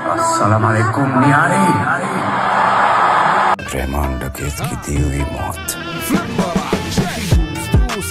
अस्सलाम वालेकुम नियारी। रहमान डकैत की दी हुई मौत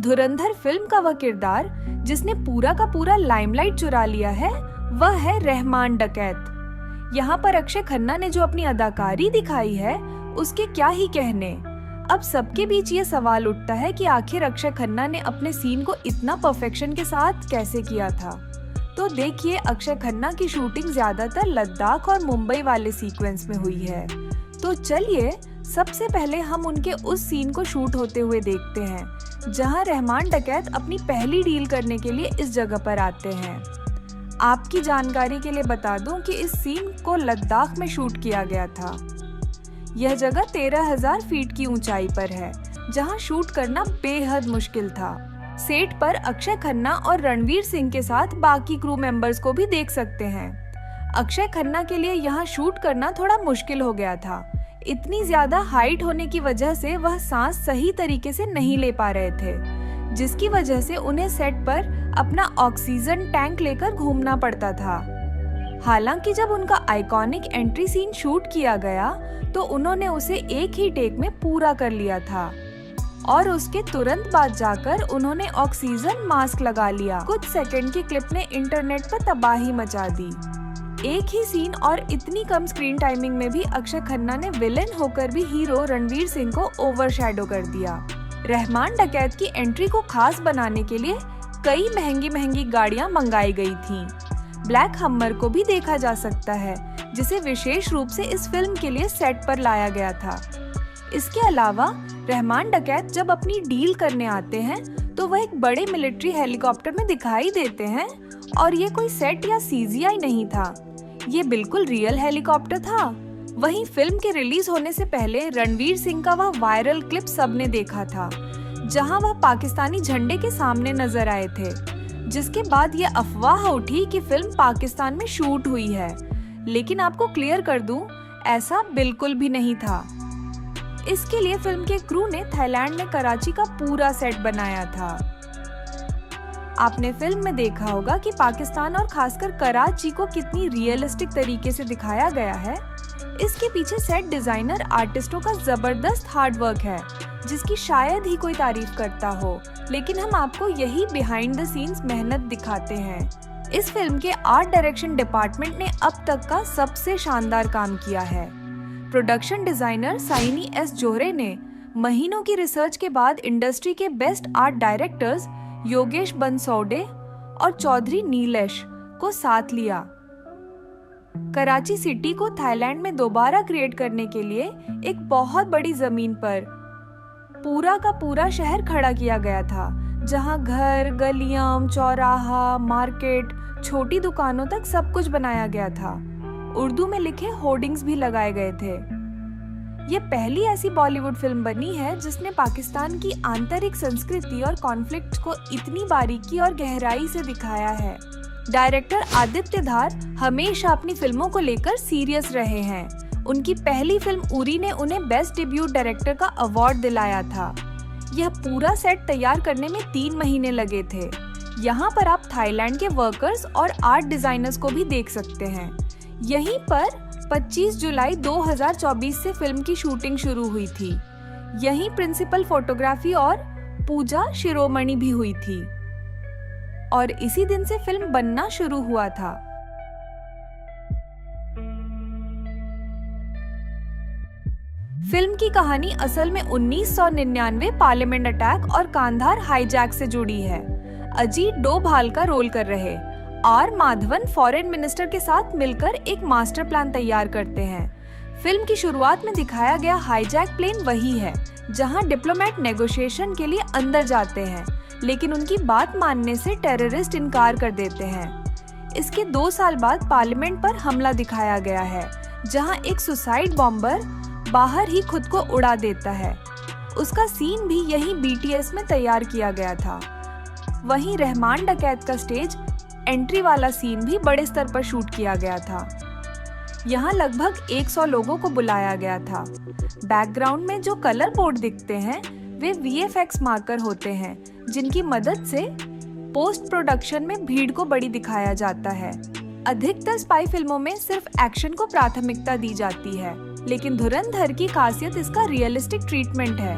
धुरंधर फिल्म का वह किरदार जिसने पूरा का पूरा लाइमलाइट चुरा लिया है वह है रहमान डकैत। यहाँ पर अक्षय खन्ना ने जो अपनी अदाकारी दिखाई है उसके क्या ही कहने। अब सबके बीच ये सवाल उठता है कि आखिर अक्षय खन्ना ने अपने सीन को इतना परफेक्शन के साथ कैसे किया था। तो देखिए, अक्षय खन्ना की शूटिंग ज्यादातर लद्दाख और मुंबई वाले सीक्वेंस में हुई है। तो चलिए सबसे पहले हम उनके उस सीन को शूट होते हुए देखते हैं जहां रहमान डकैत अपनी पहली डील करने के लिए इस जगह पर आते हैं। आपकी जानकारी के लिए बता दूं कि इस सीन को लद्दाख में शूट किया गया था। यह जगह 13,000 फीट की ऊंचाई पर है जहां शूट करना बेहद मुश्किल था। सेट पर अक्षय खन्ना और रणवीर सिंह के साथ बाकी क्रू मेंबर्स को भी देख सकते हैं। अक्षय खन्ना के लिए यहाँ शूट करना थोड़ा मुश्किल हो गया था। इतनी ज्यादा हाइट होने की वजह से वह सांस सही तरीके से नहीं ले पा रहे थे, जिसकी वजह से उन्हें सेट पर अपना ऑक्सीजन टैंक लेकर घूमना पड़ता था। हालांकि जब उनका आइकॉनिक एंट्री सीन शूट किया गया तो उन्होंने उसे एक ही टेक में पूरा कर लिया था और उसके तुरंत बाद जाकर उन्होंने ऑक्सीजन मास्क लगा लिया। कुछ सेकंड की क्लिप ने इंटरनेट पर तबाही मचा दी। एक ही सीन और इतनी कम स्क्रीन टाइमिंग में भी अक्षय खन्ना ने विलेन होकर भी हीरो रणवीर सिंह को ओवरशैडो कर दिया। रहमान डकैत की एंट्री को खास बनाने के लिए कई महंगी गाड़ियां मंगाई गई थीं। ब्लैक हम्मर को भी देखा जा सकता है जिसे विशेष रूप से इस फिल्म के लिए सेट पर लाया गया था। इसके अलावा रहमान डकैत जब अपनी डील करने आते हैं तो वह एक बड़े मिलिट्री हेलीकॉप्टर में दिखाई देते हैं और ये कोई सेट या सीजीआई नहीं था, ये बिल्कुल रियल हेलीकॉप्टर था। वहीं फिल्म के रिलीज होने से पहले रणवीर सिंह का वह वायरल क्लिप सबने देखा था जहां वह पाकिस्तानी झंडे के सामने नजर आए थे, जिसके बाद ये अफवाह उठी कि फिल्म पाकिस्तान में शूट हुई है। लेकिन आपको क्लियर कर दूं, ऐसा बिल्कुल भी नहीं था। इसके लिए फिल्म के क्रू ने थाईलैंड में कराची का पूरा सेट बनाया था। आपने फिल्म में देखा होगा कि पाकिस्तान और खासकर कराची को कितनी रियलिस्टिक तरीके से दिखाया गया है। इसके पीछे सेट डिजाइनर आर्टिस्टों का जबरदस्त हार्ड वर्क है जिसकी शायद ही कोई तारीफ करता हो, लेकिन हम आपको यही बिहाइंड द सीन्स मेहनत दिखाते हैं। इस फिल्म के आर्ट डायरेक्शन डिपार्टमेंट ने अब तक का सबसे शानदार काम किया है। प्रोडक्शन डिजाइनर साइनी एस जोहरे ने महीनों की रिसर्च के बाद इंडस्ट्री के बेस्ट आर्ट डायरेक्टर्स योगेश बंसौडे और चौधरी नीलेश को साथ लिया। कराची सिटी को थाईलैंड में दोबारा क्रिएट करने के लिए एक बहुत बड़ी जमीन पर पूरा का पूरा शहर खड़ा किया गया था, जहां घर, गलियां, चौराहा, मार्केट, छोटी दुकानों तक सब कुछ बनाया गया था। उर्दू में लिखे होर्डिंग्स भी लगाए गए थे। ये पहली ऐसी बॉलीवुड फिल्म बनी है जिसने पाकिस्तान की आंतरिक संस्कृति और कॉन्फ्लिक्ट को इतनी बारीकी और गहराई से दिखाया है। डायरेक्टर आदित्य धार हमेशा अपनी फिल्मों को लेकर सीरियस रहे हैं। उनकी पहली फिल्म उरी ने उन्हें बेस्ट डेब्यूट डायरेक्टर का अवार्ड दिलाया था। यह पूरा सेट तैयार करने में 3 महीने लगे थे। यहाँ पर आप थाईलैंड के वर्कर्स और आर्ट डिजाइनर्स को भी देख सकते हैं। यहीं पर 25 जुलाई 2024 से फिल्म की शूटिंग शुरू हुई थी। यहीं प्रिंसिपल फोटोग्राफी और पूजा शिरोमणि भी हुई थी और इसी दिन से फिल्म बनना शुरू हुआ था। फिल्म की कहानी असल में 1999 पार्लियामेंट अटैक और कांधार हाईजैक से जुड़ी है। अजीत डोभाल का रोल कर रहे आर माधवन फॉरेन मिनिस्टर के साथ मिलकर एक मास्टर प्लान तैयार करते हैं। फिल्म की शुरुआत में दिखाया गया हाईजैक प्लेन वही है जहां डिप्लोमेट नेगोशिएशन के लिए अंदर जाते हैं, लेकिन उनकी बात मानने से टेररिस्ट इनकार कर देते हैं। इसके 2 साल बाद पार्लियामेंट पर हमला दिखाया गया है जहां एक सुसाइड बॉम्बर बाहर ही खुद को उड़ा देता है। उसका सीन भी यही BTS में तैयार किया गया था। वहीं रहमान डकैत का स्टेज एंट्री वाला सीन भी बड़े स्तर पर शूट किया गया था। यहाँ लगभग 100 लोगों को बुलाया गया था। बैकग्राउंड में जो कलर बोर्ड दिखते हैं वे VFX मार्कर होते हैं जिनकी मदद से पोस्ट प्रोडक्शन में भीड़ को बड़ी दिखाया जाता है। अधिकतर स्पाई फिल्मों में सिर्फ एक्शन को प्राथमिकता दी जाती है, लेकिन धुरंधर की खासियत इसका रियलिस्टिक ट्रीटमेंट है।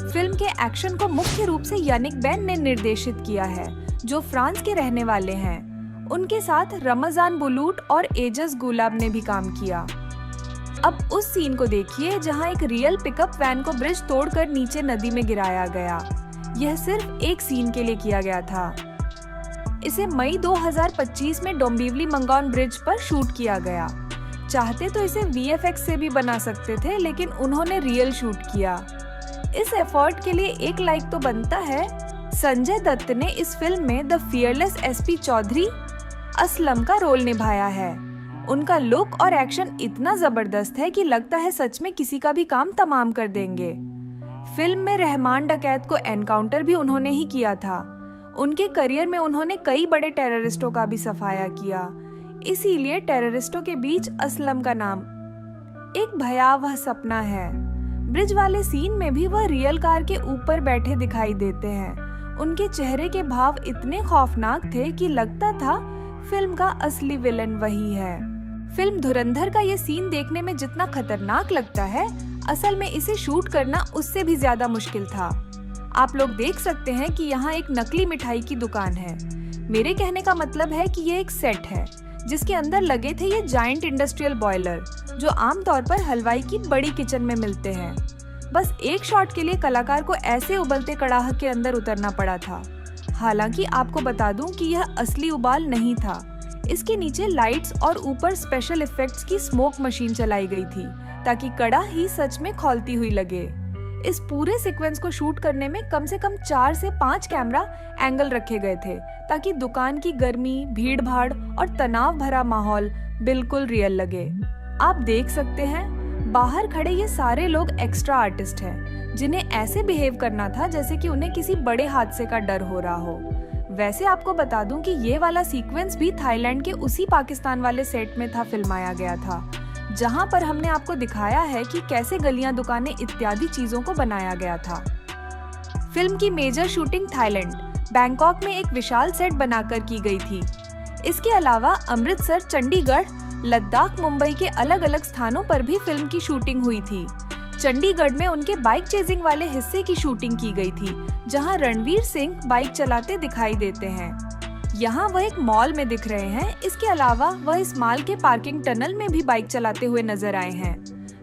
फिल्म के एक्शन को मुख्य रूप से यानिक बैन ने निर्देशित किया है, जो फ्रांस के रहने वाले हैं। उनके साथ रमजान बुलूट और एजस गुलाब ने भी काम किया। अब उस सीन को देखिए जहां एक रियल पिकअप वैन को ब्रिज तोड़कर नीचे नदी में गिराया गया। यह सिर्फ एक सीन के लिए किया गया था। इसे मई 2025 में डोंबिवली मंगोन ब्रिज पर शूट किया गया। चाहते तो इसे VFX से भी बना सकते थे, लेकिन उन्होंने रियल शूट किया। इस एफर्ट के लिए एक लाइक तो बनता है। संजय दत्त ने इस फिल्म में the fearless SP Chaudhary Aslam का रोल निभाया है। उनका लुक और एक्शन इतना जबरदस्त है कि लगता है सच में किसी का भी काम तमाम कर देंगे। फिल्म में रहमान डकैत को एनकाउंटर भी उन्होंने ही किया था। उनके करियर में उन्होंने कई बड़े टेररिस्टों का भी सफाया किया, इसीलिए टेररिस्टों के बीच असलम का नाम एक भयावह सपना है। ब्रिज वाले सीन में भी वह रियल कार के ऊपर बैठे दिखाई देते हैं। उनके चेहरे के भाव इतने खौफनाक थे कि लगता था फिल्म का असली विलन वही है। फिल्म धुरंधर का ये सीन देखने में जितना खतरनाक लगता है, असल में इसे शूट करना उससे भी ज्यादा मुश्किल था। आप लोग देख सकते हैं कि यहाँ एक नकली मिठाई की दुकान है। मेरे कहने का मतलब है कि ये एक सेट है जिसके अंदर लगे थे ये जायंट इंडस्ट्रियल बॉयलर, जो आमतौर पर हलवाई की बड़ी किचन में मिलते हैं। बस एक शॉट के लिए कलाकार को ऐसे उबलते कड़ाह के अंदर उतरना पड़ा था। हालांकि आपको बता दूं कि यह असली उबाल नहीं था। इसके नीचे लाइट्स और ऊपर स्पेशल इफेक्ट्स की स्मोक मशीन चलाई गई थी ताकि कड़ाह ही सच में खौलती हुई लगे। इस पूरे सीक्वेंस को शूट करने में कम से कम 4 से 5 कैमरा एंगल रखे गए थे ताकि दुकान की गर्मी, भीड़ भाड़ और तनाव भरा माहौल बिल्कुल रियल लगे। आप देख सकते हैं बाहर खड़े ये सारे लोग एक्स्ट्रा आर्टिस्ट हैं, जिन्हें ऐसे बिहेव करना था जैसे कि उन्हें किसी बड़े हादसे का डर हो रहा हो। वैसे आपको बता दूं कि ये वाला सीक्वेंस भी थाईलैंड के उसी पाकिस्तान वाले सेट में था फिल्माया गया था, जहां पर हमने आपको दिखाया है कि कैसे गलियां, दुकानें इत्यादि चीजों को बनाया गया था। फिल्म की मेजर शूटिंग थाईलैंड, बैंकॉक में एक विशाल सेट बनाकर की गई थी। इसके अलावा अमृतसर, चंडीगढ़, लद्दाख, मुंबई के अलग अलग स्थानों पर भी फिल्म की शूटिंग हुई थी। चंडीगढ़ में उनके बाइक चेजिंग वाले हिस्से की शूटिंग की गई थी, जहां रणवीर सिंह बाइक चलाते दिखाई देते हैं। यहाँ वह एक मॉल में दिख रहे हैं। इसके अलावा वह इस मॉल के पार्किंग टनल में भी बाइक चलाते हुए नजर आए हैं।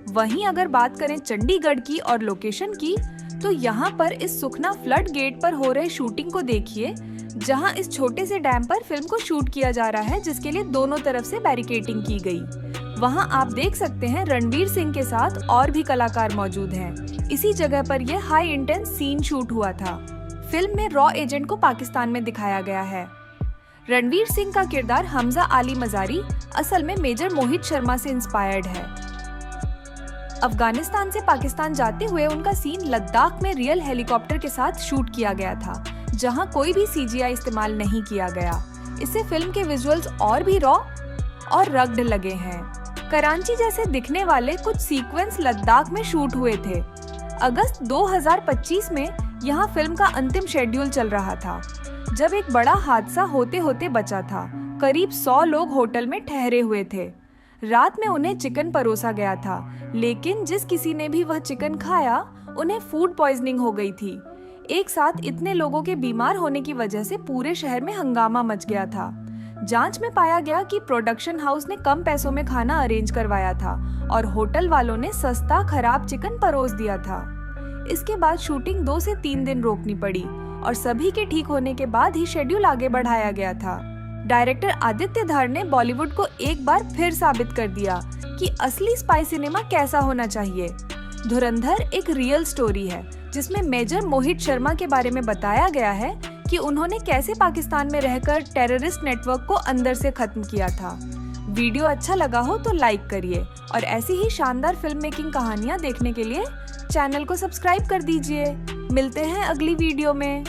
वहीं अगर बात करें चंडीगढ़ की और लोकेशन की, तो यहाँ पर इस सुखना फ्लड गेट पर हो रहे शूटिंग को देखिए, जहाँ इस छोटे से डैम पर फिल्म को शूट किया जा रहा है, जिसके लिए दोनों तरफ से बैरिकेडिंग की गई। वहाँ आप देख सकते हैं रणवीर सिंह के साथ और भी कलाकार मौजूद हैं। इसी जगह पर यह हाई इंटेंस सीन शूट हुआ था। फिल्म में रॉ एजेंट को पाकिस्तान में दिखाया गया है। रणवीर सिंह का किरदार हमजा आली मजारी असल में मेजर मोहित शर्मा से इंस्पायर्ड है। अफगानिस्तान से पाकिस्तान जाते हुए उनका सीन लद्दाख में रियल हेलीकॉप्टर के साथ शूट किया गया था, जहां कोई भी CGI इस्तेमाल नहीं किया गया। इससे फिल्म के विजुअल्स और भी रॉ और रग्ड लगे हैं। कराची जैसे दिखने वाले कुछ सीक्वेंस लद्दाख में शूट हुए थे। अगस्त 2025 में यहाँ फिल्म का अंतिम शेड्यूल चल रहा था, जब एक बड़ा हादसा होते होते बचा था। करीब 100 लोग होटल में ठहरे हुए थे। रात में उन्हें चिकन परोसा गया था, लेकिन जिस किसी ने भी वह चिकन खाया, उन्हें फूड पॉइजनिंग हो गई थी। एक साथ इतने लोगों के बीमार होने की वजह से पूरे शहर में हंगामा मच गया था। जांच में पाया गया कि प्रोडक्शन हाउस ने कम पैसों में खाना अरेंज करवाया था और होटल वालों ने सस्ता खराब चिकन परोस दिया था। इसके बाद शूटिंग 2 से 3 दिन रोकनी पड़ी और सभी के ठीक होने के बाद ही शेड्यूल आगे बढ़ाया गया था। डायरेक्टर आदित्य धर ने बॉलीवुड को एक बार फिर साबित कर दिया कि असली स्पाई सिनेमा कैसा होना चाहिए। धुरंधर एक रियल स्टोरी है, जिसमें मेजर मोहित शर्मा के बारे में बताया गया है कि उन्होंने कैसे पाकिस्तान में रहकर टेररिस्ट नेटवर्क को अंदर से खत्म किया था। वीडियो अच्छा लगा हो तो लाइक करिए और ऐसी ही शानदार फिल्म मेकिंग कहानियां देखने के लिए चैनल को सब्सक्राइब कर दीजिए। मिलते हैं अगली वीडियो में।